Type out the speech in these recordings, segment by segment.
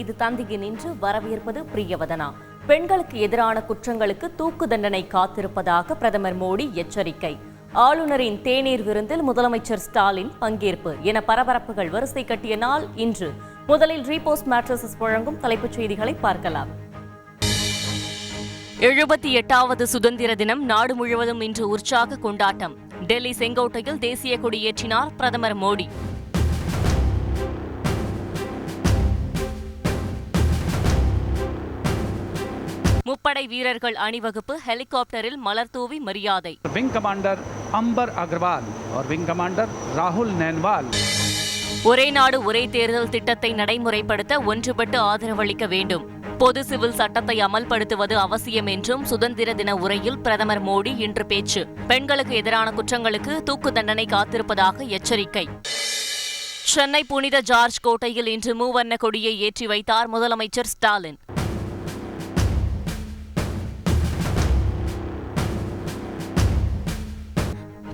இது தந்திக்கு நின்று வரவேற்பது பிரியவதனா. பெண்களுக்கு எதிரான குற்றங்களுக்கு தூக்கு தண்டனை காத்திருப்பதாக பிரதமர் மோடி எச்சரிக்கை. ஆளுநரின் தேநீர் விருந்தில் முதலமைச்சர் ஸ்டாலின் பங்கேற்பு என பரபரப்புகள் வரிசை கட்டிய நாள் இன்று. முதலில் ரீபோஸ்ட் மேட்ரஸஸ் வழங்கும் தலைப்புச் செய்திகளை பார்க்கலாம். 78வது சுதந்திர தினம் நாடு முழுவதும் இன்று உற்சாக கொண்டாட்டம். டெல்லி செங்கோட்டையில் தேசிய கொடியேற்றினார் பிரதமர் மோடி. முப்படை வீரர்கள் அணிவகுப்பு, ஹெலிகாப்டரில் மலர் தூவி மரியாதை. விங் கமாண்டர் அம்பர் அகர்வால் और விங் கமாண்டர் ராகுல் நன்வால். ஒரே நாடு ஒரே தேர்தல் திட்டத்தை நடைமுறைப்படுத்த ஒன்றுபட்டு ஆதரவளிக்க வேண்டும். பொது சிவில் சட்டத்தை அமல்படுத்துவது அவசியம் என்றும் சுதந்திர தின உரையில் பிரதமர் மோடி இன்று பேச்சு. பெண்களுக்கு எதிரான குற்றங்களுக்கு தூக்கு தண்டனை காத்திருப்பதாக எச்சரிக்கை. சென்னை புனித ஜார்ஜ் கோட்டையில் இன்று மூவர்ண கொடியை ஏற்றி வைத்தார் முதலமைச்சர் ஸ்டாலின்.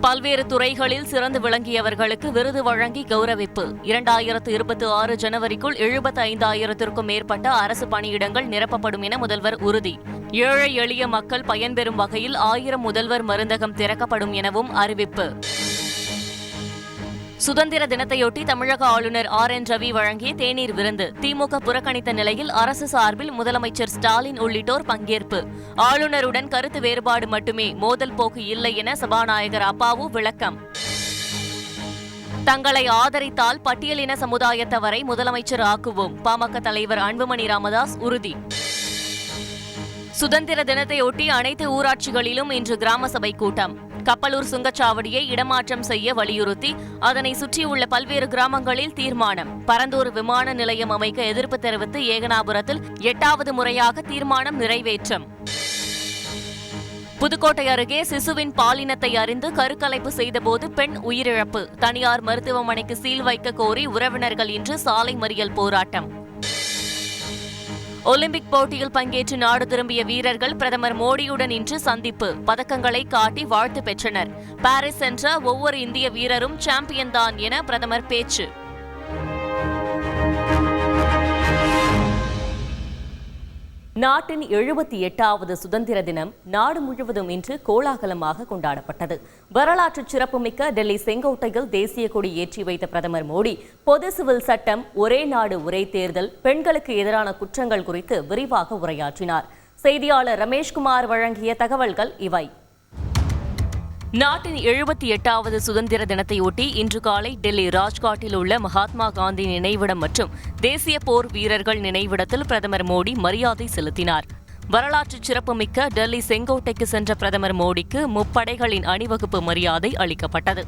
பல்வேறு துறைகளில் சிறந்து விளங்கியவர்களுக்கு விருது வழங்கி கௌரவிப்பு. 2026 ஜனவரிக்குள் 75,000க்கும் மேற்பட்ட அரசு பணியிடங்கள் நிரப்பப்படும் என முதல்வர் உறுதி. ஏழை எளிய மக்கள் பயன்பெறும் வகையில் 1000 முதல்வர் மருந்தகம் திறக்கப்படும் எனவும் அறிவிப்பு. சுதந்திர தினத்தையொட்டி தமிழக ஆளுநர் RN ரவி வழங்கிய தேநீர் விருந்து. திமுக புறக்கணித்த நிலையில் அரசு சார்பில் முதலமைச்சர் ஸ்டாலின் உள்ளிட்டோர் பங்கேற்பு. ஆளுநருடன் கருத்து வேறுபாடு மட்டுமே, மோதல் போக்கு இல்லை என சபாநாயகர் அப்பாவு விளக்கம். தங்களை ஆதரித்தால் பட்டியலின சமுதாயத்தவரை முதலமைச்சர் ஆக்குவோம். பாமக தலைவர் அன்புமணி ராமதாஸ் உறுதி. சுதந்திர தினத்தையொட்டி அனைத்து ஊராட்சிகளிலும் இன்று கிராம சபை கூட்டம். கப்பலூர் சுங்கச்சாவடியை இடமாற்றம் செய்ய வலியுறுத்தி அதனை சுற்றியுள்ள பல்வேறு கிராமங்களில் தீர்மானம். பரந்தூர் விமான நிலையம் அமைக்க எதிர்ப்பு தெரிவித்து ஏகனாபுரத்தில் 8வது முறையாக தீர்மானம் நிறைவேற்றம். புதுக்கோட்டை அருகே சிசுவின் பாலினத்தை அறிந்து கருக்கலைப்பு செய்தபோது பெண் உயிரிழப்பு. தனியார் மருத்துவமனைக்கு சீல் வைக்க கோரி உறவினர்கள் இன்று சாலை மறியல் போராட்டம். ஒலிம்பிக் போட்டியில் பங்கேற்று நாடு திரும்பிய வீரர்கள் பிரதமர் மோடியுடன் இன்று சந்திப்பு. பதக்கங்களை காட்டி வாழ்த்து பெற்றனர். பாரிஸ் சென்ற ஒவ்வொரு இந்திய வீரரும் சாம்பியன் தான் என பிரதமர் பேச்சு. நாட்டின் 78வது சுதந்திர தினம் நாடு முழுவதும் இன்று கோலாகலமாக கொண்டாடப்பட்டது. வரலாற்று சிறப்புமிக்க டெல்லி செங்கோட்டையில் தேசிய கொடி ஏற்றி வைத்த பிரதமர் மோடி பொது சிவில் சட்டம், ஒரே நாடு ஒரே தேர்தல், பெண்களுக்கு எதிரான குற்றங்கள் குறித்து விரிவாக உரையாற்றினார். செய்தியாளர் ரமேஷ்குமார் வழங்கிய தகவல்கள் இவை. நாட்டின் 78வது சுதந்திர தினத்தையொட்டி இன்று காலை டெல்லி ராஜ்காட்டில் உள்ள மகாத்மா காந்தி நினைவிடம் மற்றும் தேசிய போர் வீரர்கள் நினைவிடத்தில் பிரதமர் மோடி மரியாதை செலுத்தினார். வரலாற்று சிறப்புமிக்க டெல்லி செங்கோட்டைக்கு சென்ற பிரதமர் மோடிக்கு முப்படைகளின் அணிவகுப்பு மரியாதை அளிக்கப்பட்டது.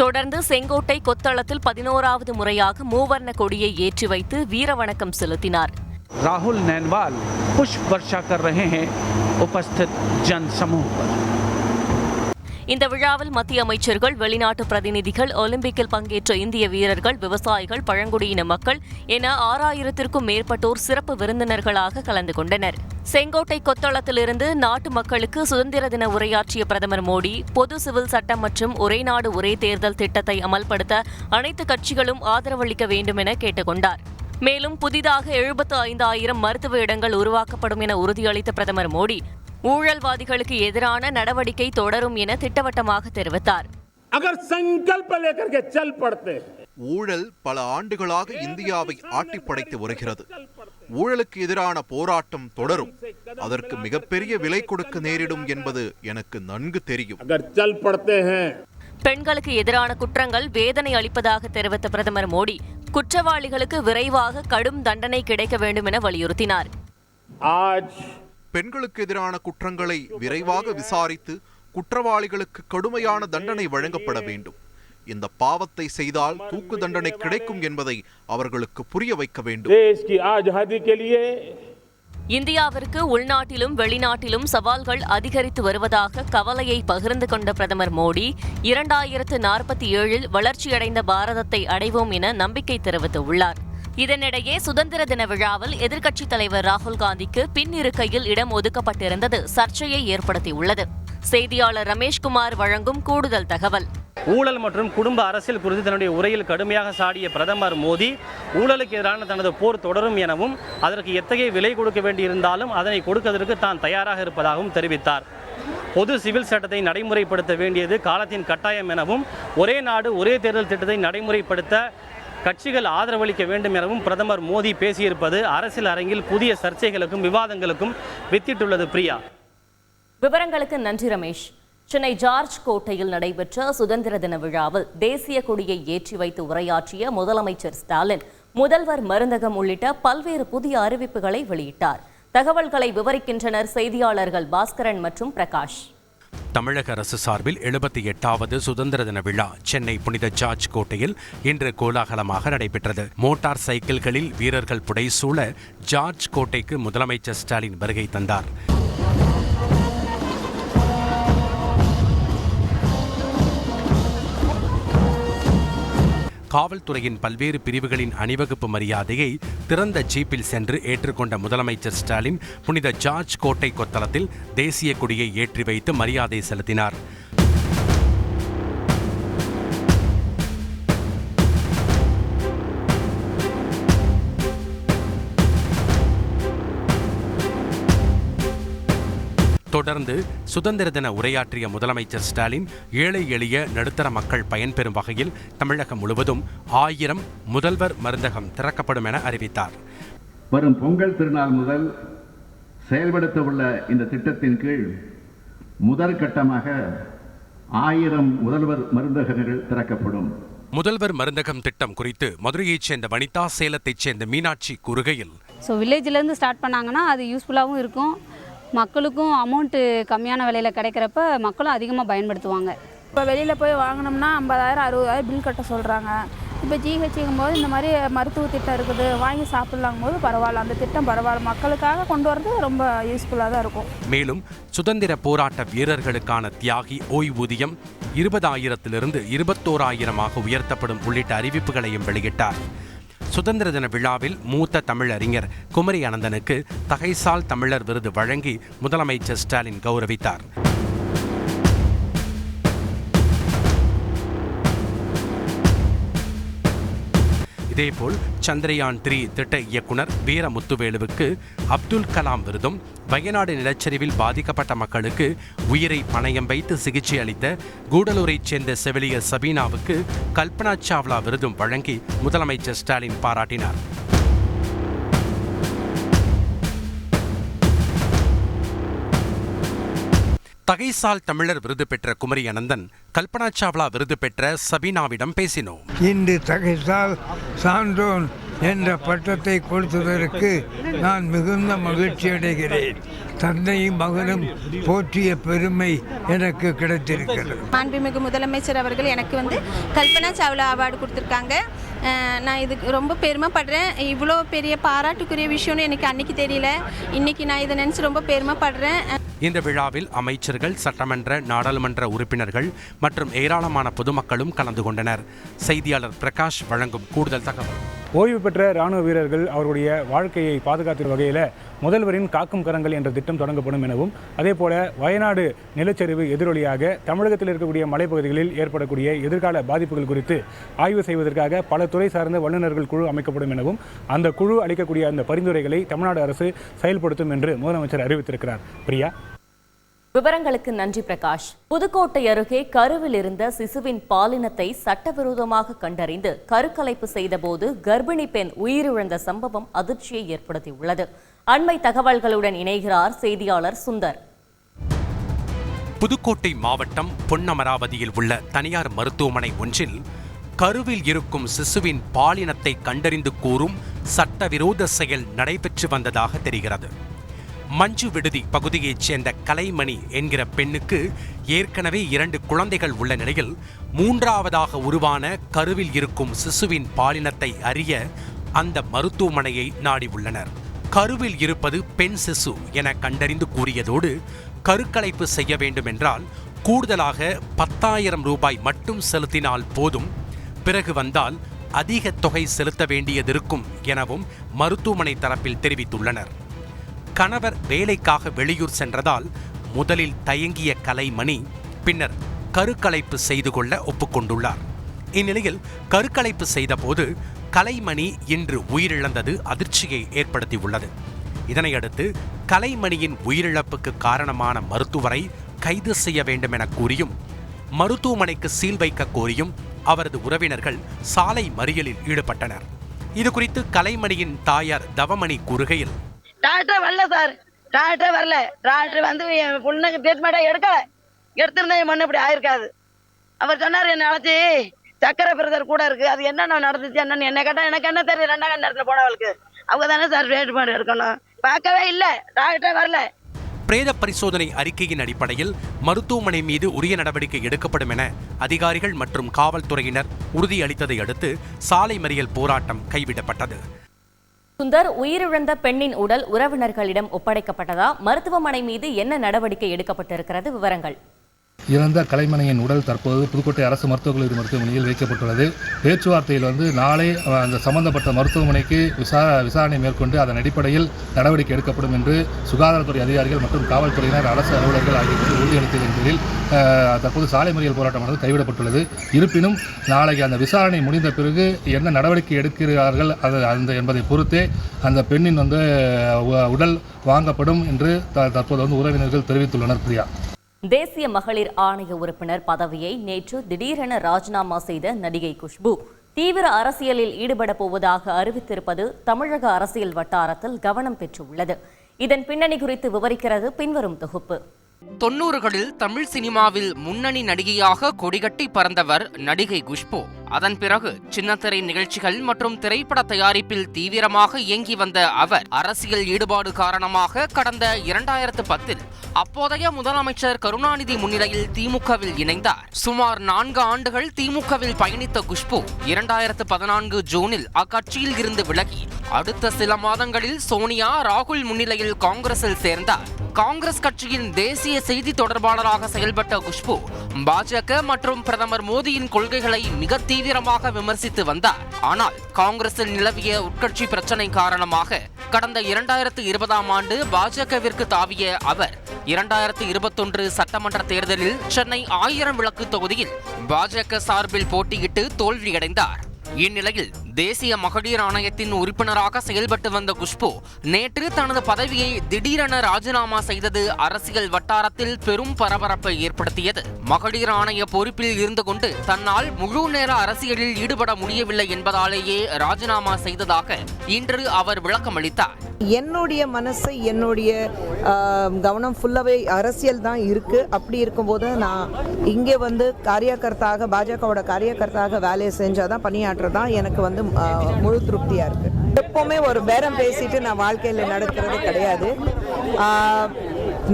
தொடர்ந்து செங்கோட்டை கொத்தளத்தில் 11வது முறையாக மூவர்ண கொடியை ஏற்றி வைத்து வீரவணக்கம் செலுத்தினார். ராகுல் நன்வால் புஷ்ப் வர்ஷா கர் ரஹே ஹை உபஸ்தித் ஜன் சமூஹ் பர். இந்த விழாவில் மத்திய அமைச்சர்கள், வெளிநாட்டு பிரதிநிதிகள், ஒலிம்பிக்கில் பங்கேற்ற இந்திய வீரர்கள், விவசாயிகள், பழங்குடியின மக்கள் என 6000த்திற்கும் மேற்பட்டோர் சிறப்பு விருந்தினர்களாக கலந்து கொண்டனர். செங்கோட்டை கொத்தளத்திலிருந்து நாட்டு மக்களுக்கு சுதந்திர தின உரையாற்றிய பிரதமர் மோடி பொது சிவில் சட்டம் மற்றும் ஒரே நாடு ஒரே தேர்தல் திட்டத்தை அமல்படுத்த அனைத்து கட்சிகளும் ஆதரவளிக்க வேண்டும் என கேட்டுக்கொண்டார். மேலும் புதிதாக 75,000 மருத்துவ இடங்கள் உருவாக்கப்படும் என உறுதியளித்த பிரதமர் மோடி ஊழல்வாதிகளுக்கு எதிரான நடவடிக்கை தொடரும் என திட்டவட்டமாக தெரிவித்தார். ஊழல் பல ஆண்டுகளாக இந்தியாவை ஆட்டிப்படைத்து வருகிறது. ஊழலுக்கு எதிரான போராட்டம் தொடரும். அதற்கு மிகப்பெரிய விலை கொடுக்க நேரிடும் என்பது எனக்கு நன்கு தெரியும். பெண்களுக்கு எதிரான குற்றங்கள் வேதனை அளிப்பதாக தெரிவித்த பிரதமர் மோடி குற்றவாளிகளுக்கு விரைவாக கடும் தண்டனை கிடைக்க வேண்டும் என வலியுறுத்தினார். பெண்களுக்கு எதிரான குற்றங்களை விரைவாக விசாரித்து குற்றவாளிகளுக்கு கடுமையான தண்டனை வழங்கப்பட வேண்டும். இந்த பாவத்தை செய்தால் தூக்கு தண்டனை கிடைக்கும் என்பதை அவர்களுக்கு புரிய வைக்க வேண்டும். இந்தியாவிற்கு உள்நாட்டிலும் வெளிநாட்டிலும் சவால்கள் அதிகரித்து வருவதாக கவலையை பகிர்ந்து கொண்ட பிரதமர் மோடி 2047 வளர்ச்சியடைந்த பாரதத்தை அடைவோம் என நம்பிக்கை தெரிவித்துள்ளார். இதனிடையே சுதந்திர தின விழாவில் எதிர்க்கட்சித் தலைவர் ராகுல் காந்திக்கு பின் இருக்கையில் இடம் ஒதுக்கப்பட்டிருந்தது சர்ச்சையை ஏற்படுத்தியுள்ளது. செய்தியாளர் ரமேஷ்குமார் வழங்கும் கூடுதல் தகவல். ஊழல் மற்றும் குடும்ப அரசியல் குறித்து தன்னுடைய உரையில் கடுமையாக சாடிய பிரதமர் மோடி ஊழலுக்கு எதிரான தனது போர் தொடரும் எனவும் அதற்கு எத்தகைய விலை கொடுக்க வேண்டியிருந்தாலும் அதனை கொடுப்பதற்கு தான் தயாராக இருப்பதாகவும் தெரிவித்தார். பொது சிவில் சட்டத்தை நடைமுறைப்படுத்த வேண்டியது காலத்தின் கட்டாயம் எனவும் ஒரே நாடு ஒரே தேர்தல் திட்டத்தை நடைமுறைப்படுத்த கட்சிகள் ஆதரவளிக்க வேண்டும் எனவும் பிரதமர் மோடி பேசியிருப்பது அரசியல் அரங்கில் புதிய சர்ச்சைகளுக்கும் விவாதங்களுக்கும் வித்திட்டுள்ளது. பிரியா, விவரங்களுக்கு நன்றி ரமேஷ். சென்னை ஜார்ஜ் கோட்டையில் நடைபெற்ற சுதந்திர தின விழாவில் தேசிய கொடியை ஏற்றி வைத்து உரையாற்றிய முதலமைச்சர் ஸ்டாலின் முதல்வர் மருந்தகம் உள்ளிட்ட பல்வேறு புதிய அறிவிப்புகளை வெளியிட்டார். தகவல்களை விவரிக்கின்றனர் செய்தியாளர்கள் பாஸ்கரன் மற்றும் பிரகாஷ். தமிழக அரசு சார்பில் 78வது சுதந்திர தின விழா சென்னை புனித ஜார்ஜ் கோட்டையில் இன்று கோலாகலமாக நடைபெற்றது. மோட்டார் சைக்கிள்களில் வீரர்கள் புடைசூழ ஜார்ஜ் கோட்டைக்கு முதலமைச்சர் ஸ்டாலின் வருகை தந்தார். காவல்துறையின் பல்வேறு பிரிவுகளின் அணிவகுப்பு மரியாதையை திறந்த ஜீப்பில் சென்று ஏற்றுக்கொண்ட முதலமைச்சர் ஸ்டாலின் புனித ஜார்ஜ் கோட்டை கொத்தளத்தில் தேசிய கொடியை ஏற்றி வைத்து மரியாதை செலுத்தினார். தொடர்ந்து சுதந்திர தின உரையாற்றிய முதலமைச்சர் ஸ்டாலின் ஏழை எளிய நடுத்தர மக்கள் பயன்பெறும் வகையில் தமிழகம் முழுவதும் 1000 முதல்வர் மருந்தகம் திறக்கப்படும் என அறிவித்தார். வரும் பொங்கல் திருநாள் முதல் செயல்படுத்த உள்ள இந்த திட்டத்தின் கீழ் முதற்கட்டமாக 1000 முதல்வர் மருந்தகங்கள் திறக்கப்படும். முதல்வர் மருந்தகம் திட்டம் குறித்து மதுரையைச் சேர்ந்த வனிதா, சேலத்தைச் சேர்ந்த மீனாட்சி கூறுகையில், வில்லேஜ்லேருந்து ஸ்டார்ட் பண்ணாங்கன்னா அது யூஸ்ஃபுல்லாகவும் இருக்கும், மக்களுக்கும் அமௌண்ட்டு கம்மியான விலையில் கிடைக்கிறப்ப மக்களும் அதிகமாக பயன்படுத்துவாங்க. இப்போ வெளியில் போய் வாங்கினோம்னா 50,000 60,000 பில் கட்ட சொல்கிறாங்க. இப்போ ஜிஹெச்சுங்கும் போது இந்த மாதிரி மருத்துவ திட்டம் இருக்குது, வாங்கி சாப்பிட்லாங்கும் போது பரவாயில்ல, அந்த திட்டம் பரவாயில்ல, மக்களுக்காக கொண்டு வரது ரொம்ப யூஸ்ஃபுல்லாக தான் இருக்கும். மேலும் சுதந்திர போராட்ட வீரர்களுக்கான தியாகி ஓய்வூதியம் 20,000 21,000 உயர்த்தப்படும் உள்ளிட்ட அறிவிப்புகளையும் வெளியிட்டார். சுதந்திர தின விழாவில் மூத்த தமிழறிஞர் குமரி அனந்தனுக்கு தகைசால் தமிழர் விருது வழங்கி முதலமைச்சர் ஸ்டாலின் கௌரவித்தார். இதேபோல் சந்திரயான் 3 திட்ட இயக்குனர் வீரமுத்துவேலுவுக்கு அப்துல் கலாம் விருதும், வயநாடு நிலச்சரிவில் பாதிக்கப்பட்ட மக்களுக்கு உயிரை பணயம் வைத்து சிகிச்சை அளித்த கூடலூரைச் சேர்ந்த செவிலியர் சபீனாவுக்கு கல்பனா சாவ்லா விருதும் வழங்கி முதலமைச்சர் ஸ்டாலின் பாராட்டினார். தகைசால் தமிழர் விருது பெற்ற குமரி அனந்தன் கல்பனா சாவ்லா விருது பெற்ற சபீனாவிடம் பேசினோம். இன்று தகைசால் சான்றோன் என்ற பட்டத்தை கொடுத்ததற்கு நான் மிகுந்த மகிழ்ச்சி அடைகிறேன். தந்தையும் மகனும் போற்றிய பெருமை எனக்கு கிடைத்திருக்கிறது. மாண்புமிகு முதலமைச்சர் அவர்கள் எனக்கு கல்பனா சாவ்லா அவார்டு கொடுத்துருக்காங்க. நான் இதுக்கு ரொம்ப பெருமைப்படுறேன். இவ்வளோ பெரிய பாராட்டுக்குரிய விஷயம்னு எனக்கு அன்னைக்கு தெரியல. இன்னைக்கு நான் இதை நினைச்சு ரொம்ப பெருமைப்படுறேன். இந்த விழாவில் அமைச்சர்கள், சட்டமன்ற, நாடாளுமன்ற உறுப்பினர்கள் மற்றும் ஏராளமான பொதுமக்களும் கலந்து கொண்டனர். செய்தியாளர் பிரகாஷ் வழங்கும் கூடுதல் தகவல். ஓய்வு பெற்ற ராணுவ வீரர்கள் அவருடைய வாழ்க்கையை பாதுகாக்கும் வகையில் முதல்வரின் காக்கும் கரங்கள் என்ற திட்டம் தொடங்கப்படும் எனவும், அதேபோல வயநாடு நிலச்சரிவு எதிரொலியாக தமிழகத்தில் இருக்கக்கூடிய மலைப்பகுதிகளில் ஏற்படக்கூடிய எதிர்கால பாதிப்புகள் குறித்து ஆய்வு செய்வதற்காக பல துறை சார்ந்த வல்லுநர்கள் குழு அமைக்கப்படும் எனவும், அந்த குழு அளிக்கக்கூடிய அந்த பரிந்துரைகளை தமிழ்நாடு அரசு செயல்படுத்தும் என்று முதலமைச்சர் அறிவித்திருக்கிறார். பிரியா, விவரங்களுக்கு நன்றி பிரகாஷ். புதுக்கோட்டை அருகே கருவில் இருந்த சிசுவின் பாலினத்தை சட்டவிரோதமாக கண்டறிந்து கருக்கலைப்பு செய்தபோது கர்ப்பிணி பெண் உயிரிழந்த சம்பவம் அதிர்ச்சியை ஏற்படுத்தியுள்ளது. அண்மை தகவல்களுடன் இணைகிறார் செய்தியாளர் சுந்தர். புதுக்கோட்டை மாவட்டம் பொன்னமராவதியில் உள்ள தனியார் மருத்துவமனை ஒன்றில் கருவில் இருக்கும் சிசுவின் பாலினத்தை கண்டறிந்து கூறும் சட்டவிரோத செயல் நடைபெற்று வந்ததாக தெரிகிறது. மஞ்சு விடுதி பகுதியைச் சேர்ந்த கலைமணி என்கிற பெண்ணுக்கு ஏற்கனவே 2 குழந்தைகள் உள்ள நிலையில் 3ஆவதாக உருவான கருவில் இருக்கும் சிசுவின் பாலினத்தை அறிய அந்த மருத்துவமனையை நாடி உள்ளனர். கருவில் இருப்பது பெண் சிசு என கண்டறிந்து கூறியதோடு கருக்கலைப்பு செய்ய வேண்டும் என்றால் கூடுதலாக 10,000 ரூபாய் மட்டும் செலுத்தினால் போதும், பிறகு வந்தால் அதிக தொகை செலுத்த வேண்டியதிருக்கும் எனவும் மருத்துவமனை தரப்பில் தெரிவித்துள்ளனர். கணவர் வேலைக்காக வெளியூர் சென்றதால் முதலில் தயங்கிய கலைமணி பின்னர் கருக்கலைப்பு செய்து கொள்ள ஒப்புக்கொண்டுள்ளார். இந்நிலையில் கருக்கலைப்பு செய்தபோது கலைமணி இன்று உயிரிழந்தது அதிர்ச்சியை ஏற்படுத்தியுள்ளது. இதனையடுத்து கலைமணியின் உயிரிழப்புக்கு காரணமான மருத்துவரை கைது செய்ய வேண்டும் என கூறியும் மருத்துவமனைக்கு சீல் வைக்க கோரியும் அவரது உறவினர்கள் சாலை மறியலில் ஈடுபட்டனர். இதுகுறித்து கலைமணியின் தாயார் தவமணி கூறுகையில், டாக்டர் வரல சார், டாக்டர் வரல. டாக்டர் வந்து என் பொண்ணுக்கு ட்ரீட்மெண்ட்டா எடுத்திருந்தா என் பொண்ணு இப்படி ஆயிருக்காது. அவர் சொன்னார், என்னை அழைச்சி சக்கரை பிரதர் கூட இருக்கு, அது என்னென்ன நடந்துச்சு என்னன்னு என்ன கேட்டால் எனக்கு என்ன தெரியும். 2ஆம் நேரத்தில் போனவளுக்கு அவங்க தானே சார் ட்ரீட்மெண்ட் எடுக்கணும். பார்க்கவே இல்லை, டாக்டர் வரல. பிரேத பரிசோதனை அறிக்கையின் அடிப்படையில் மருத்துவமனை மீது உரிய நடவடிக்கை எடுக்கப்படும் என அதிகாரிகள் மற்றும் காவல்துறையினர் உறுதியளித்ததை அடுத்து சாலை மறியல் போராட்டம் கைவிடப்பட்டது. சுந்தர், உயிரிழந்த பெண்ணின் உடல் உறவினர்களிடம் ஒப்படைக்கப்பட்டதா? மருத்துவமனை மீது என்ன நடவடிக்கை எடுக்கப்பட்டிருக்கிறது? விவரங்கள். இறந்த கலைமணியின் உடல் தற்போது புதுக்கோட்டை அரசு மருத்துவக் கல்லூரி மருத்துவமனையில் வைக்கப்பட்டுள்ளது. பேச்சுவார்த்தையில் நாளை அந்த சம்பந்தப்பட்ட மருத்துவமனைக்கு விசாரணை மேற்கொண்டு அதன் அடிப்படையில் நடவடிக்கை எடுக்கப்படும் என்று சுகாதாரத்துறை அதிகாரிகள் மற்றும் காவல்துறையினர், அரசு அலுவலர்கள் ஆகியோர் உறுதியளித்ததன் பேரில் தற்போது சாலை மறியல் போராட்டமானது கைவிடப்பட்டுள்ளது. இருப்பினும் நாளைக்கு அந்த விசாரணை முடிந்த பிறகு என்ன நடவடிக்கை எடுக்கிறார்கள் என்பதை பொறுத்தே அந்த பெண்ணின் உடல் வாங்கப்படும் என்று தற்போது உறவினர்கள் தெரிவித்துள்ளனர். பிரியா. தேசிய மகளிர் ஆணைய உறுப்பினர் பதவியை நேற்று திடீரென ராஜினாமா செய்த நடிகை குஷ்பு தீவிர அரசியலில் ஈடுபட போவதாக அறிவித்திருப்பது தமிழக அரசியல் வட்டாரத்தில் கவனம் பெற்றுள்ளது. இதன் பின்னணி குறித்து விவரிக்கிறது பின்வரும் தொகுப்பு. 90களில் தமிழ் சினிமாவில் முன்னணி நடிகையாக கொடிகட்டி பறந்தவர் நடிகை குஷ்பு. அதன் பிறகு சின்னத்திரை நிகழ்ச்சிகள் மற்றும் திரைப்பட தயாரிப்பில் தீவிரமாக இயங்கி வந்த அவர் அரசியல் ஈடுபாடு காரணமாக கடந்த 2010 அப்போதைய முதலமைச்சர் கருணாநிதி முன்னிலையில் திமுகவில் இணைந்தார். சுமார் 4 ஆண்டுகள் திமுகவில் பயணித்த குஷ்பு 2014 ஜூனில் அக்கட்சியில் இருந்து விலகி அடுத்த சில மாதங்களில் சோனியா, ராகுல் முன்னிலையில் காங்கிரஸில் சேர்ந்தார். காங்கிரஸ் கட்சியின் தேசிய செய்தி தொடர்பாளராக செயல்பட்ட குஷ்பு பாஜக மற்றும் பிரதமர் மோடியின் கொள்கைகளை மிக தீவிரமாக விமர்சித்து வந்தார். ஆனால் காங்கிரஸில் நிலவிய உட்கட்சி பிரச்சனை காரணமாக கடந்த 2020ஆம் ஆண்டு பாஜகவிற்கு தாவிய அவர் 2021 சட்டமன்ற தேர்தலில் சென்னை 1000 விளக்கு தொகுதியில் பாஜக சார்பில் போட்டியிட்டு தோல்வியடைந்தார். இந்நிலையில் தேசிய மகளிர் ஆணையத்தின் உறுப்பினராக செயல்பட்டு வந்த குஷ்பு நேற்று தனது பதவியை திடீரென ராஜினாமா செய்தது அரசியல் வட்டாரத்தில் பெரும் பரபரப்பை ஏற்படுத்தியது. மகளிர் ஆணைய பொறுப்பில் இருந்து கொண்டு தன்னால் முழு நேர அரசியலில் ஈடுபட முடியவில்லை என்பதாலேயே ராஜினாமா செய்ததாக இன்று அவர் விளக்கமளித்தார். என்னுடைய மனசு, என்னுடைய கவனம் ஃபுல்லாகவே அரசியல் தான் இருக்குது. அப்படி இருக்கும்போது நான் இங்கே காரியகர்த்தாக, பாஜகவோட காரியகர்த்தாக வேலையை செஞ்சால் தான், பணியாற்றுறதான் எனக்கு முழு திருப்தியாக இருக்குது. எப்போவுமே ஒரு பேரம் பேசிட்டு நான் வாழ்க்கையில் நடக்கிறது கிடையாது.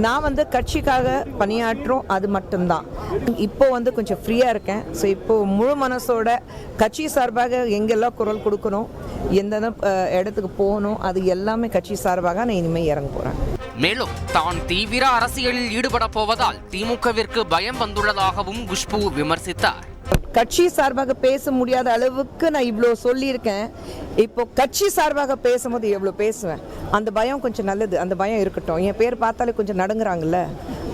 நான் கட்சிக்காக பணியாற்றும், அது மட்டும்தான். இப்போ கொஞ்சம் ஃப்ரீயாக இருக்கேன். ஸோ இப்போ முழு மனசோட கட்சி சார்பாக எங்கெல்லாம் குரல் கொடுக்கணும், எந்த இடத்துக்கு போகணும், அது எல்லாமே கட்சி சார்பாக நான் இனிமேல் இறங்க போகிறேன். மேலும் தான் தீவிர அரசியலில் ஈடுபட போவதால் திமுகவிற்கு பயம் வந்துள்ளதாகவும் குஷ்பு விமர்சித்தார். கட்சி சார்பாக பேச முடியாத அளவுக்கு நான் இவ்வளோ சொல்லியிருக்கேன். இப்போ கட்சி சார்பாக பேசும்போது எவ்வளோ பேசுவேன். அந்த பயம் கொஞ்சம் நல்லது, அந்த பயம் இருக்கட்டும். என் பேர் பார்த்தாலே கொஞ்சம் நடுங்குறாங்கல்ல,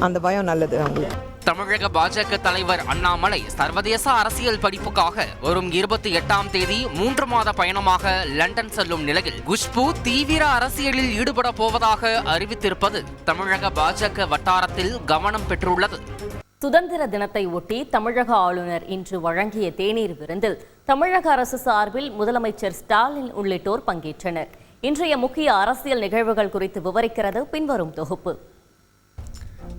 அந்த பயம் நல்லது அவங்களுக்கு. தமிழக பாஜக தலைவர் அண்ணாமலை சர்வதேச அரசியல் படிப்புக்காக வரும் 28ஆம் தேதி 3 மாத பயணமாக லண்டன் செல்லும் நிலையில் குஷ்பு தீவிர அரசியலில் ஈடுபட போவதாக அறிவித்திருப்பது தமிழக பாஜக வட்டாரத்தில் கவனம் பெற்றுள்ளது. சுதந்திர தினத்தை ஒட்டி தமிழக ஆளுநர் இன்று வழங்கிய தேநீர் விருந்தில் தமிழக அரசு சார்பில் முதலமைச்சர் ஸ்டாலின் உள்ளிட்டோர் பங்கேற்றனர். இன்றைய முக்கிய அரசியல் நிகழ்வுகள் குறித்து விவரிக்கிறது பின்வரும் தொகுப்பு.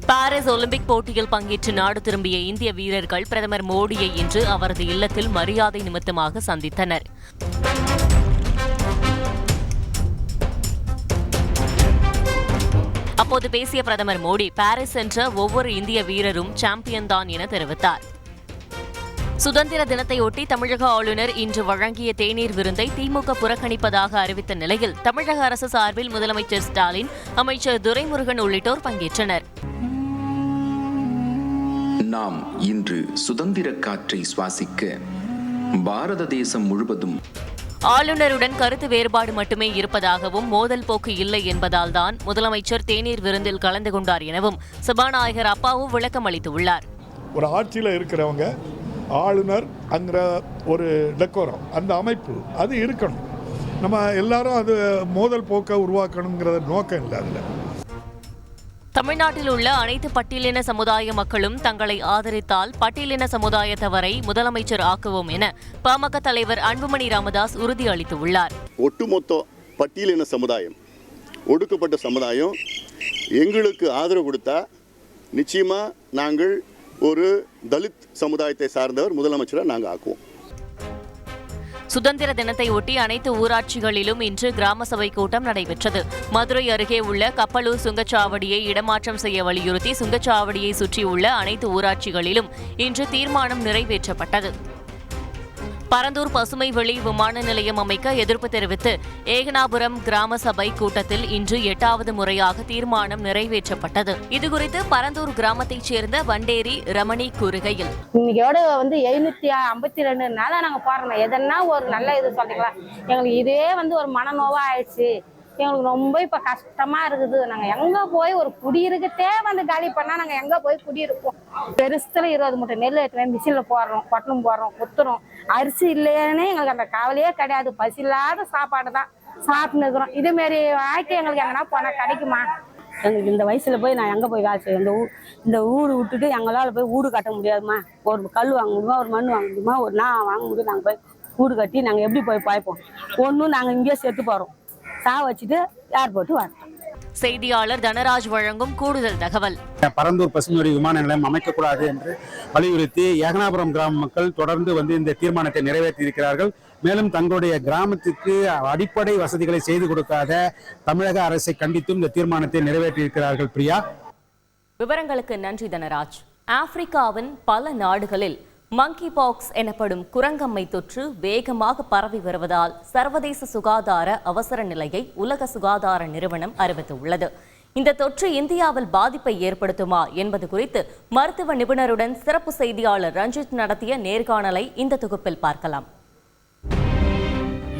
பாரிஸ் ஒலிம்பிக் போட்டியில் பங்கேற்று நாடு திரும்பிய இந்திய வீரர்கள் பிரதமர் மோடியை இன்று அவரது இல்லத்தில் மரியாதை நிமித்தமாக சந்தித்தனர். அப்போது பேசிய பிரதமர் மோடி, பாரிஸ் சென்ற ஒவ்வொரு இந்திய வீரரும் சாம்பியன் தான் என தெரிவித்தார். சுதந்திர தினத்தையொட்டி தமிழக ஆளுநர் இன்று வழங்கிய தேநீர் விருந்தை திமுக புறக்கணிப்பதாக அறிவித்த நிலையில் தமிழக அரசு சார்பில் முதலமைச்சர் ஸ்டாலின், அமைச்சர் துரைமுருகன் உள்ளிட்டோர் பங்கேற்றனர். நாம் இன்று சுதந்திர காற்றை சுவாசிக்க பாரத தேசம் முழுவதும் ஆளுநருடன் கருத்து வேறுபாடு மட்டுமே இருப்பதாகவும் மோதல் போக்கு இல்லை என்பதால் தான் முதலமைச்சர் தேநீர் விருந்தில் கலந்து கொண்டார் எனவும் சபாநாயகர் அப்பாவு விளக்கம் அளித்துள்ளார். ஒரு ஆட்சியில் இருக்கிறவங்க ஆளுநர் அங்கிற ஒரு டெக்கோரம் அந்த அமைப்பு அது இருக்கணும். நம்ம எல்லாரும் அது மோதல் போக்கை உருவாக்கணுங்கிற நோக்கம் இல்லை. அதில் தமிழ்நாட்டில் உள்ள அனைத்து பட்டியலின சமுதாய மக்களும் தங்களை ஆதரித்தால் பட்டியலின சமுதாயத்தவரை முதலமைச்சர் ஆக்குவோம் என பாமக தலைவர் அன்புமணி ராமதாஸ் உறுதி அளித்துள்ளார். ஒட்டுமொத்த பட்டியலின சமுதாயம், ஒடுக்கப்பட்ட சமுதாயம் எங்களுக்கு ஆதரவு கொடுத்தா நிச்சயமா நாங்கள் ஒரு தலித் சமுதாயத்தை சார்ந்தவர் முதலமைச்சராக நாங்கள் ஆக்குவோம். சுதந்திர தினத்தை ஒட்டி அனைத்து ஊராட்சிகளிலும் இன்று கிராம சபை கூட்டம் நடைபெற்றது. மதுரை அருகே உள்ள கப்பலூர் சுங்கச்சாவடியை இடமாற்றம் செய்ய வலியுறுத்தி சுங்கச்சாவடியை சுற்றியுள்ள அனைத்து ஊராட்சிகளிலும் இன்று தீர்மானம் நிறைவேற்றப்பட்டது. பரந்தூர் பசுமை வெளி விமான நிலையம் அமைக்க எதிர்ப்பு தெரிவித்து ஏகனாபுரம் கிராம சபை கூட்டத்தில் இன்று 8வது முறையாக தீர்மானம் நிறைவேற்றப்பட்டது. இதுகுறித்து பரந்தூர் கிராமத்தைச் சேர்ந்த வண்டேரி ரமணி கூறுகையில், இன்னைக்கோட 752 நாளா நாங்க போறோம். எதனா ஒரு நல்ல இது சொல்றீங்களா? எங்களுக்கு இதே ஒரு மனநோவா ஆயிடுச்சு. எங்களுக்கு ரொம்ப இப்ப கஷ்டமா இருக்குது. நாங்க எங்க போய் ஒரு குடியிருக்கத்தே காலி பண்ணா நாங்க எங்க போய் குடியிருப்போம்? பெருசுல 20 மூட்டை நெல் எடுத்துவேன், மிஷின்ல போடுறோம், பட்டணம் போடுறோம், குத்துறோம். அரிசி இல்லைன்னு எங்களுக்கு அந்த கவலையே கிடையாது. பசி இல்லாத சாப்பாடு தான் சாப்பிட்டு இருக்கிறோம். இதே மாரி வாழ்க்கை எங்களுக்கு எங்கன்னா போனா கிடைக்குமா? எங்களுக்கு இந்த வயசுல போய் நான் எங்க போய் வேலை செய்வேன்? இந்த ஊடு விட்டுட்டு எங்களால போய் வீடு கட்ட முடியாதுமா? ஒரு கல் வாங்க முடியுமா? ஒரு மண் வாங்க முடியுமா? ஒரு நான் வாங்க முடியும்? நாங்க போய் வீடு கட்டி நாங்க எப்படி போய் பாய்ப்போம்? ஒன்றும் நாங்க இங்கேயே செத்து போறோம். வச்சுட்டு ஏர்போர்ட் வரட்டும். செய்தியாளர் தனராஜ் வழங்கும் கூடுதல் தகவல். பரந்தூர் பசுமை விமான நிலையம் அமைக்கக்கூடாது என்று வலியுறுத்தி ஏகனாபுரம் கிராம மக்கள் தொடர்ந்து இந்த தீர்மானத்தை நிறைவேற்றியிருக்கிறார்கள். மேலும் தங்களுடைய கிராமத்துக்கு அடிப்படை வசதிகளை செய்து கொடுக்காத தமிழக அரசை கண்டித்தும் இந்த தீர்மானத்தை நிறைவேற்றியிருக்கிறார்கள். பிரியா, விவரங்களுக்கு நன்றி தனராஜ். ஆப்பிரிக்காவின் பல நாடுகளில் மங்கி பாக்ஸ் எனப்படும் குரங்கம்மை தொற்று வேகமாக பரவி வருவதால் சர்வதேச சுகாதார அவசர நிலையை உலக சுகாதார நிறுவனம் அறிவித்துள்ளது. இந்த தொற்று இந்தியாவில் பாதிப்பை ஏற்படுத்துமா என்பது குறித்து மருத்துவ நிபுணருடன் சிறப்பு செய்தியாளர் ரஞ்சித் நடத்திய நேர்காணலை இந்த தொகுப்பில் பார்க்கலாம்.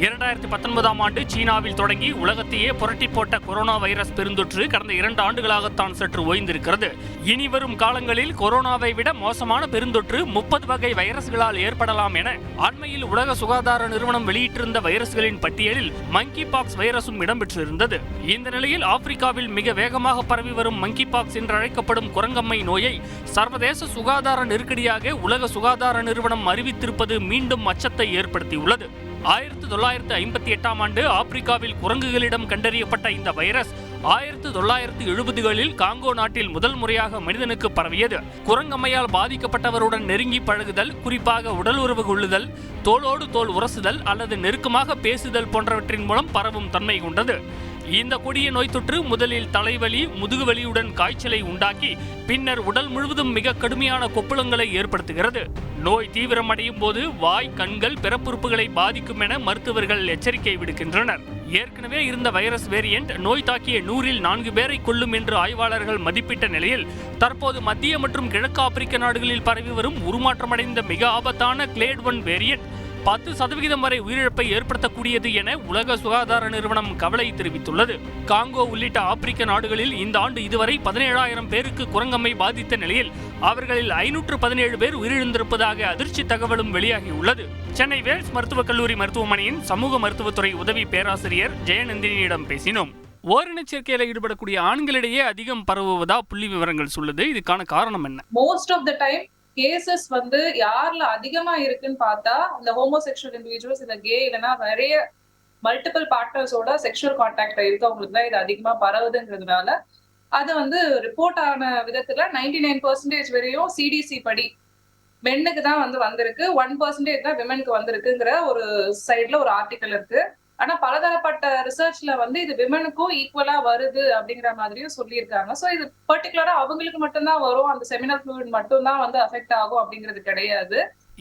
2019ஆம் ஆண்டு சீனாவில் தொடங்கி உலகத்தையே புரட்டி போட்ட கொரோனா வைரஸ் பெருந்தொற்று கடந்த 2 ஆண்டுகளாகத்தான் சற்று ஓய்ந்திருக்கிறது. இனி வரும் காலங்களில் கொரோனாவை விட மோசமான பெருந்தொற்று 30 வகை வைரஸ்களால் ஏற்படலாம் என அண்மையில் உலக சுகாதார நிறுவனம் வெளியிட்டிருந்த வைரஸ்களின் பட்டியலில் மங்கி பாக்ஸ் வைரஸும் இடம்பெற்றிருந்தது. இந்த நிலையில் ஆப்பிரிக்காவில் மிக வேகமாக பரவி வரும் மங்கி பாக்ஸ் என்று அழைக்கப்படும் குரங்கம்மை நோயை சர்வதேச சுகாதார நெருக்கடியாக உலக சுகாதார நிறுவனம் அறிவித்திருப்பது மீண்டும் அச்சத்தை ஏற்படுத்தியுள்ளது. 1958ஆம் ஆண்டு ஆப்பிரிக்காவில் குரங்குகளிடம் கண்டறியப்பட்ட இந்த வைரஸ் 1970களில் காங்கோ நாட்டில் முதல் முறையாக மனிதனுக்கு பரவியது. குரங்கம்மையால் பாதிக்கப்பட்டவருடன் நெருங்கி பழகுதல், குறிப்பாக உடல் உறவு கொள்ளுதல், தோளோடு தோல் உரசுதல் அல்லது நெருக்கமாக பேசுதல் போன்றவற்றின் மூலம் பரவும் தன்மை கொண்டது. இந்த கொடிய நோய் தொற்று முதலில் தலைவலி, முதுகுவலியுடன் காய்ச்சலை உண்டாக்கி பின்னர் உடல் முழுவதும் மிக கடுமையான கொப்புளங்களை ஏற்படுத்துகிறது. நோய் தீவிரமடையும் போது வாய், கண்கள், பிறப்புறுப்புகளை பாதிக்கும் என மருத்துவர்கள் எச்சரிக்கை விடுக்கின்றனர். ஏற்கனவே இருந்த வைரஸ் வேரியன்ட் நோய் தாக்கிய 100ல் 4 பேரை கொல்லும் என்று ஆய்வாளர்கள் மதிப்பிட்ட நிலையில் தற்போது மத்திய மற்றும் கிழக்கு ஆப்பிரிக்க நாடுகளில் பரவி வரும் உருமாற்றமடைந்த மிக ஆபத்தான கிளேட் 1 வேரியன்ட் 10% வரை உயிரிழப்பை ஏற்படுத்தக்கூடியது என உலக சுகாதார நிறுவனம் கவலை தெரிவித்துள்ளது. காங்கோ உள்ளிட்ட ஆப்பிரிக்க நாடுகளில் இந்த ஆண்டு இதுவரை 17,000 பேருக்கு குரங்கம்மை பாதித்த நிலையில் அவர்களில் 517 பேர் உயிரிழந்திருப்பதாக அதிர்ச்சி தகவலும் வெளியாகியுள்ளது. சென்னை வேல்ஸ் மருத்துவக் கல்லூரி மருத்துவமனையின் சமூக மருத்துவத்துறை உதவி பேராசிரியர் ஜெயநந்தினியிடம் பேசினோம். ஓரினச் சேர்க்கையில் ஈடுபடக்கூடிய ஆண்களிடையே அதிகம் பரவுவதா புள்ளி விவரங்கள் சொல்லுது. இதுக்கான காரணம் என்ன? Most of the time cases யார்ல அதிகமா இருக்குன்னு பார்த்தா இந்த ஹோமோசெக்சுவல் இண்டிவிஜுவல்ஸ், இந்த கே இல்லைன்னா நிறைய மல்டிபிள் பார்ட்னர்ஸோட செக்ஷுவல் கான்டாக்ட் இருக்கவங்களுக்கு தான் இது அதிகமா பரவுதுங்கிறதுனால அது ரிப்போர்ட் ஆன விதத்துல 99% வரையும் சிடிசி படி மென்னுக்கு தான் வந்திருக்கு, 1% தான் விமெனுக்கு வந்திருக்குங்கிற ஒரு சைட்ல ஒரு ஆர்டிக்கல் இருக்கு. ஆனா பலதரப்பட்ட ரிசர்ச்ல இது விமனுக்கும் ஈக்குவலா வருது அப்படிங்கிற மாதிரியும் சொல்லியிருக்காங்க. ஸோ இது பர்டிகுலரா அவங்களுக்கு மட்டும்தான் வரும், அந்த செமினல் ஃப்ளூயிட் மட்டும்தான் அஃபெக்ட் ஆகும் அப்படிங்கிறது கிடையாது.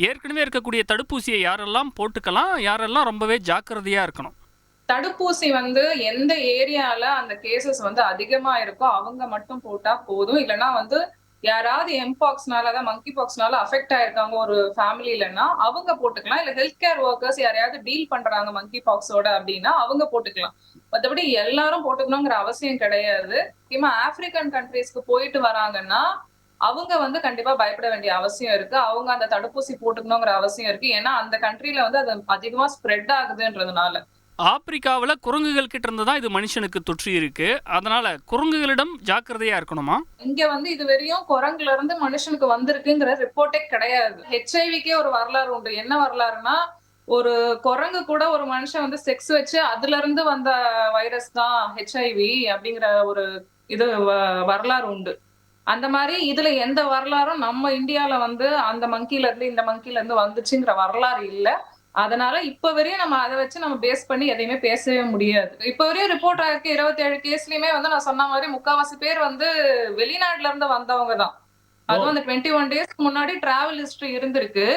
ஏற்கனவே இருக்கக்கூடிய தடுப்பூசியை யாரெல்லாம் போட்டுக்கலாம், யாரெல்லாம் ரொம்பவே ஜாக்கிரதையா இருக்கணும்? தடுப்பூசி எந்த ஏரியால அந்த கேசஸ் அதிகமா இருக்கோ அவங்க மட்டும் போட்டா போதும். இல்லைன்னா யாராவது எம்பாக்ஸ்னால அதான் மங்கி பாக்ஸ்னால அஃபெக்ட் ஆயிருக்காங்க ஒரு ஃபேமிலிலன்னா அவங்க போட்டுக்கலாம். இல்ல ஹெல்த் கேர் ஒர்க்கர்ஸ் யாரையாவது டீல் பண்றாங்க மங்கி பாக்ஸோட அப்படின்னா அவங்க போட்டுக்கலாம். மற்றபடி எல்லாரும் போட்டுக்கணுங்கிற அவசியம் கிடையாது. முக்கியமா ஆப்பிரிக்கன் கண்ட்ரீஸ்க்கு போயிட்டு வராங்கன்னா அவங்க வந்து கண்டிப்பா பயப்பட வேண்டிய அவசியம் இருக்கு. அவங்க அந்த தடுப்பூசி போட்டுக்கணுங்கிற அவசியம் இருக்கு. ஏன்னா அந்த கண்ட்ரில வந்து அது அதிகமா ஸ்ப்ரெட் ஆகுதுன்றதுனால. ஆப்பிரிக்காவில் குரங்குகள் கிட்ட இருந்து தான் இது மனுஷனுக்கு தொற்று இருக்கு. அதனால குரங்குகளிடம் ஜாக்கிரதையா இருக்கணுமா? இங்க வந்து இது வரையும் குரங்குல இருந்து மனுஷனுக்கு வந்திருக்குங்கிற ரிப்போர்ட்டே கிடையாது. ஹெச்ஐவிக்கே ஒரு வரலாறு உண்டு. என்ன வரலாறுனா, ஒரு குரங்கு கூட ஒரு மனுஷன் வந்து செக்ஸ் வச்சு அதுல இருந்து வந்த வைரஸ் தான் ஹெச்ஐவி அப்படிங்கிற ஒரு இது வரலாறு உண்டு. அந்த மாதிரி இதுல எந்த வரலாறும் நம்ம இந்தியால வந்து அந்த மங்கில இருந்து இந்த மங்கில இருந்து வந்துச்சுங்கிற வரலாறு இல்ல. அதனால இப்ப வரையும் நம்ம அதை வச்சு நம்ம பேஸ் பண்ணி எதையுமே பேசவே முடியாது. இப்ப வரையும் ரிப்போர்ட் ஆயிருக்கு 27 கேஸ்லயுமே வந்து நான் சொன்ன மாதிரி 3/4 பேர் வந்து வெளிநாட்டுல இருந்து வந்தவங்க தான். அதுவும் அந்த 21 டேஸ்க்கு முன்னாடி டிராவல் ஹிஸ்டரி இருந்திருக்கு.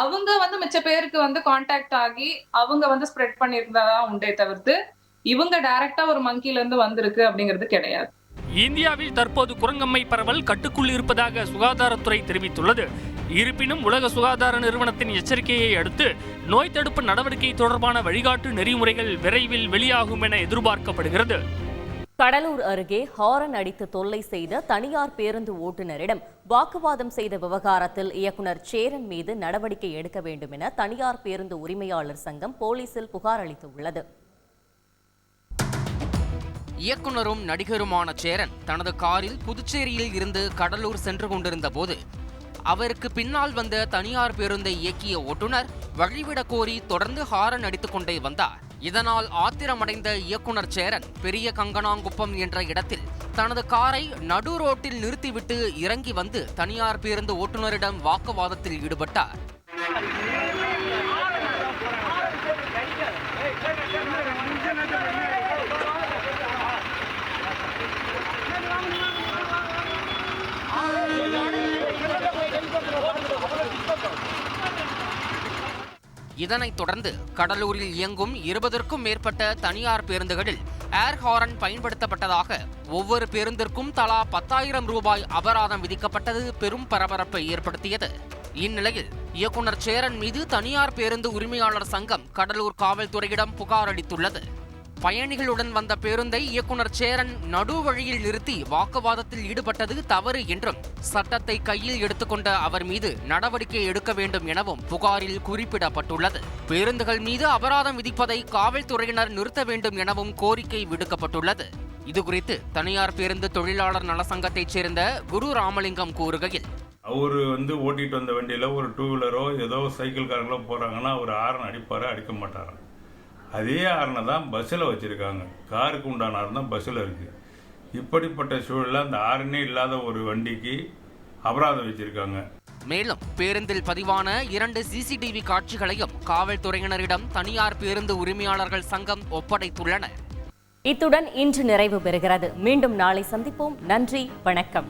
அவங்க வந்து மிச்ச பேருக்கு வந்து கான்டாக்ட் ஆகி அவங்க வந்து ஸ்ப்ரெட் பண்ணியிருந்ததா உண்டே தவிர்த்து இவங்க டைரக்டா ஒரு மங்கில இருந்து வந்திருக்கு அப்படிங்கிறது கிடையாது. இந்தியாவில் தற்போது குரங்கம்மை பரவல் கட்டுக்குள் இருப்பதாக சுகாதாரத்துறை தெரிவித்துள்ளது. இருப்பினும் உலக சுகாதார நிறுவனத்தின் எச்சரிக்கையை அடுத்து நோய் தடுப்பு நடவடிக்கை தொடர்பான வழிகாட்டு நெறிமுறைகள் விரைவில் வெளியாகும் என எதிர்பார்க்கப்படுகிறது. கடலூர் அருகே ஹாரன் அடித்து தொல்லை செய்த தனியார் பேருந்து ஓட்டுநரிடம் வாக்குவாதம் செய்த விவகாரத்தில் இயக்குனர் சேரன் மீது நடவடிக்கை எடுக்க வேண்டும் என தனியார் பேருந்து உரிமையாளர் சங்கம் போலீசில் புகார் அளித்துள்ளது. இயக்குனரும் நடிகருமான சேரன் தனது காரில் புதுச்சேரியில் இருந்து கடலூர் சென்று கொண்டிருந்த போது அவருக்கு பின்னால் வந்த தனியார் பேருந்தை இயக்கிய ஓட்டுநர் வழிவிடக் கோரி தொடர்ந்து ஹாரன் அடித்துக் கொண்டே வந்தார். இதனால் ஆத்திரமடைந்த இயக்குனர் சேரன் பெரிய கங்கனாங்குப்பம் என்ற இடத்தில் தனது காரை நடு ரோட்டில் நிறுத்திவிட்டு இறங்கி வந்து தனியார் பேருந்து ஓட்டுநரிடம் வாக்குவாதத்தில் ஈடுபட்டார். இதனைத் தொடர்ந்து கடலூரில் இயங்கும் 20க்கும் மேற்பட்ட தனியார் பேருந்துகளில் ஏர் ஹாரன் பயன்படுத்தப்பட்டதாக ஒவ்வொரு பேருந்திற்கும் தலா 10,000 ரூபாய் அபராதம் விதிக்கப்பட்டது பெரும் பரபரப்பை ஏற்படுத்தியது. இந்நிலையில் இயக்குனர் சேரன் மீது தனியார் பேருந்து உரிமையாளர் சங்கம் கடலூர் காவல்துறையிடம் புகார் அளித்துள்ளது. பயணிகளுடன் வந்த பேருந்தை இயக்குனர் சேரன் நடு வழியில் நிறுத்தி வாக்குவாதத்தில் ஈடுபட்டது தவறு என்றும் சட்டத்தை கையில் எடுத்துக்கொண்ட அவர் மீது நடவடிக்கை எடுக்க வேண்டும் எனவும் புகாரில் குறிப்பிடப்பட்டுள்ளது. பேருந்துகள் மீது அபராதம் விதிப்பதை காவல்துறையினர் நிறுத்த வேண்டும் எனவும் கோரிக்கை விடுக்கப்பட்டுள்ளது. இதுகுறித்து தனியார் பேருந்து தொழிலாளர் நல சங்கத்தைச் சேர்ந்த குரு ராமலிங்கம் கூறுகையில், அவர் ஓட்டிட்டு வந்த வண்டியில் ஒரு 2 வீலரோ ஏதோ சைக்கிள்காரங்களோ போகிறாங்கன்னா அவர் ஹாரன் அடிப்பாரா, அடிக்க மாட்டாராம். அதே ஹாரனை தான் பஸ்ஸில் வச்சுருக்காங்க. காருக்கு உண்டான ஹாரன் தான் பஸ்ஸில் இருக்குது. இப்படிப்பட்ட சூழலில் அந்த ஹாரனே இல்லாத ஒரு வண்டிக்கு அபராதம் வச்சுருக்காங்க. மேலும் பேருந்தில் பதிவான 2 CCTV காட்சிகளையும் காவல்துறையினரிடம் தனியார் பேருந்து உரிமையாளர்கள் சங்கம் ஒப்படைத்துள்ளனர். இத்துடன் இன்று நிறைவு பெறுகிறது. மீண்டும் நாளை சந்திப்போம். நன்றி, வணக்கம்.